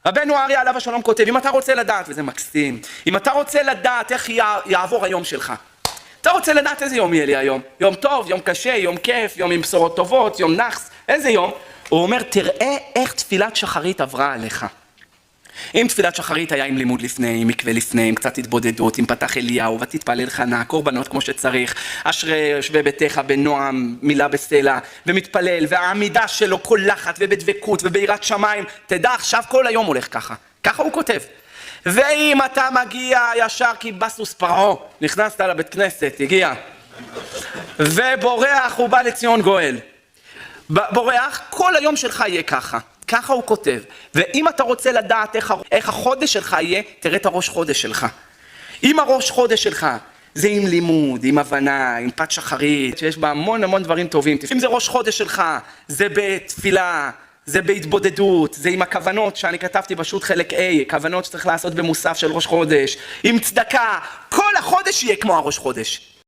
רבנו אריה עליו השלום כותב, אם אתה רוצה לדעת, וזה מקסים, אם אתה רוצה לדעת איך יעבור היום שלך, אתה רוצה לדעת איזה יום יהיה לי היום, יום טוב, יום קשה, יום כיף, יום עם בשורות טובות, יום נחס, איזה יום? הוא אומר, תראה איך תפילת שחרית עברה עליך. אם תפילת שחרית היה עם לימוד לפני, עם מקווה לפני, עם קצת התבודדות, עם פתח אליהו, ותתפלל חנה, קורבנות כמו שצריך, אשרי יושבי ביתך בנועם, מילה בסלע, ומתפלל, והעמידה שלו קולחת ובדבקות וביראת שמיים, תדע עכשיו כל היום הולך ככה, ככה הוא כותב. ואם אתה מגיע ישר כי בסוס פרעה, נכנסת לבית כנסת, הגיע, ובורח הוא בא לציון גואל, בורח, כל היום שלך יהיה ככה. ככה הוא כותב, ואם אתה רוצה לדעת איך החודש שלך יהיה, תראה את הראש חודש שלך. אם הראש חודש שלך זה עם לימוד, עם הבנה, עם פת שחרית, שיש בה המון דברים טובים. אם זה ראש חודש שלך, זה בתפילה, זה בהתבודדות, זה עם הכוונות שאני כתבתי פשוט חלק A, כוונות שצריך לעשות במוסף של ראש חודש, עם צדקה, כל החודש יהיה כמו הראש חודש.